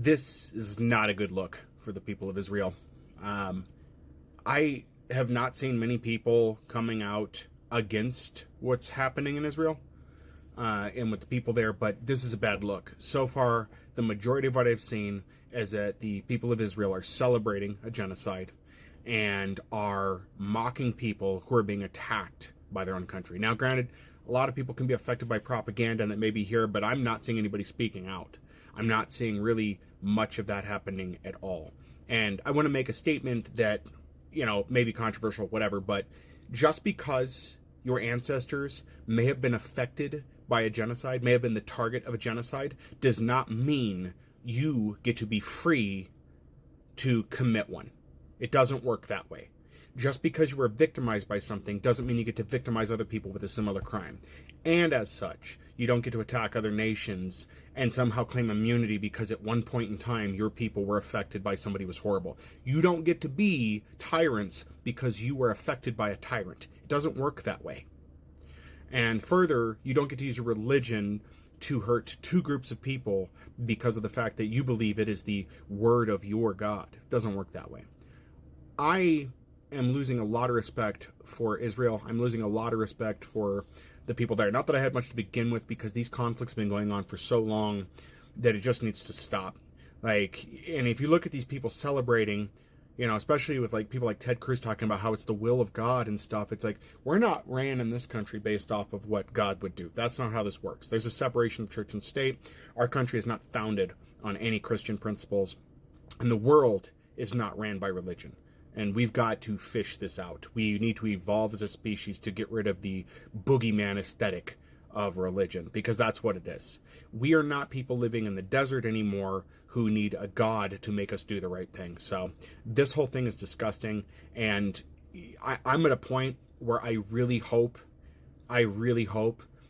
this is not a good look for the people of Israel. I have not seen many people coming out against what's happening in Israel and with the people there, but this is a bad look. So far, the majority of what I've seen is that the people of Israel are celebrating a genocide and are mocking people who are being attacked by their own country. Now, granted, a lot of people can be affected by propaganda and that may be here, but I'm not seeing anybody speaking out. I'm not seeing really much of that happening at all. And I want to make a statement that, may be controversial, whatever, but just because your ancestors may have been affected by a genocide, may have been the target of a genocide, does not mean you get to be free to commit one. It doesn't work that way. Just because you were victimized by something doesn't mean you get to victimize other people with a similar crime. And as such, you don't get to attack other nations and somehow claim immunity because at one point in time your people were affected by somebody who was horrible. You don't get to be tyrants because you were affected by a tyrant. It doesn't work that way. And further, you don't get to use your religion to hurt two groups of people because of the fact that you believe it is the word of your God. It doesn't work that way. I am losing a lot of respect for Israel. I'm losing a lot of respect for the people there. Not that I had much to begin with, because these conflicts have been going on for so long that it just needs to stop. And if you look at these people celebrating, especially with people like Ted Cruz talking about how it's the will of God and stuff, it's like, we're not ran in this country based off of what God would do. That's not how this works. There's a separation of church and state. Our country is not founded on any Christian principles, and the world is not ran by religion. And we've got to fish this out. We need to evolve as a species to get rid of the boogeyman aesthetic of religion, because that's what it is. We are not people living in the desert anymore who need a God to make us do the right thing. So this whole thing is disgusting, and I'm at a point where I really hope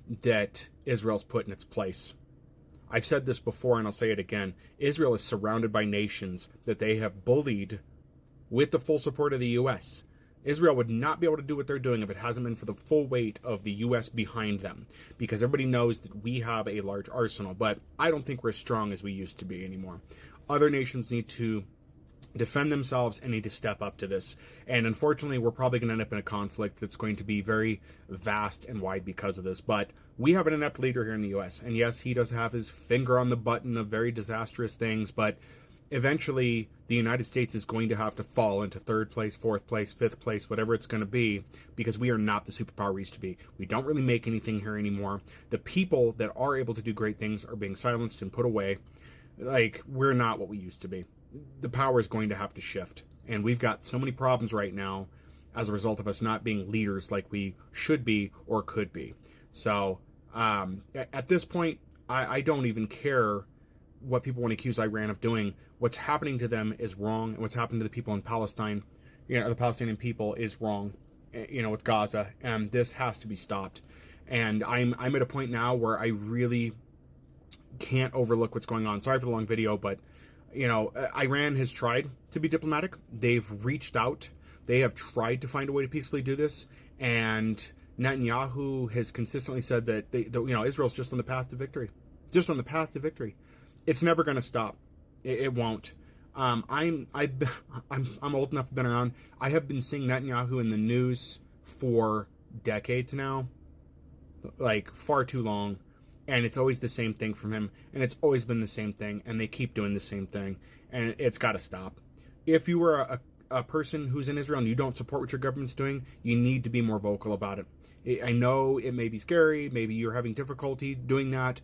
that Israel's put in its place. I've said this before and I'll say it again. Israel is surrounded by nations that they have bullied with the full support of the U.S. Israel would not be able to do what they're doing if it hasn't been for the full weight of the U.S. behind them, because everybody knows that we have a large arsenal, but I don't think we're as strong as we used to be anymore. Other nations need to defend themselves and need to step up to this, and unfortunately we're probably going to end up in a conflict that's going to be very vast and wide because of this, but we have an inept leader here in the U.S., and yes, he does have his finger on the button of very disastrous things, but eventually the United States is going to have to fall into third place, fourth place, fifth place, whatever it's going to be, because we are not the superpower we used to be. We don't really make anything here anymore. The people that are able to do great things are being silenced and put away. We're not what we used to be. The power is going to have to shift. And we've got so many problems right now as a result of us not being leaders like we should be or could be. So at this point, I don't even care what people want to accuse Iran of doing. What's happening to them is wrong, and what's happening to the people in Palestine, the Palestinian people, is wrong, with Gaza, and this has to be stopped. And I'm at a point now where I really can't overlook what's going on. Sorry for the long video, but Iran has tried to be diplomatic. They've reached out. They have tried to find a way to peacefully do this, and Netanyahu has consistently said that Israel's just on the path to victory. Just on the path to victory. It's never going to stop. It won't. I'm old enough to have been around. I have been seeing Netanyahu in the news for decades now, far too long, and it's always the same thing from him, and it's always been the same thing, and they keep doing the same thing, and it's got to stop. If you were a person who's in Israel and you don't support what your government's doing, you need to be more vocal about it. I know it may be scary. Maybe you're having difficulty doing that,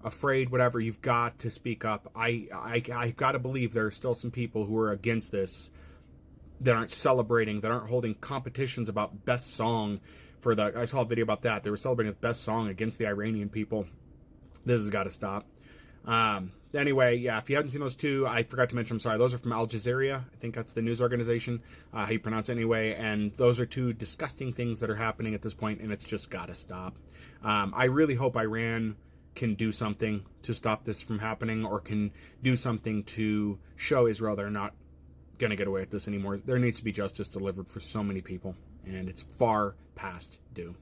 afraid, whatever. You've got to speak up. I got to believe there are still some people who are against this, that aren't celebrating, that aren't holding competitions about best song I saw a video about that. They were celebrating the best song against the Iranian people. This has got to stop. Anyway, yeah, if you haven't seen those two, I forgot to mention, I'm sorry, those are from Al Jazeera. I think that's the news organization, how you pronounce it anyway, and those are two disgusting things that are happening at this point, and it's just got to stop. I really hope Iran can do something to stop this from happening, or can do something to show Israel they're not going to get away with this anymore. There needs to be justice delivered for so many people, and it's far past due.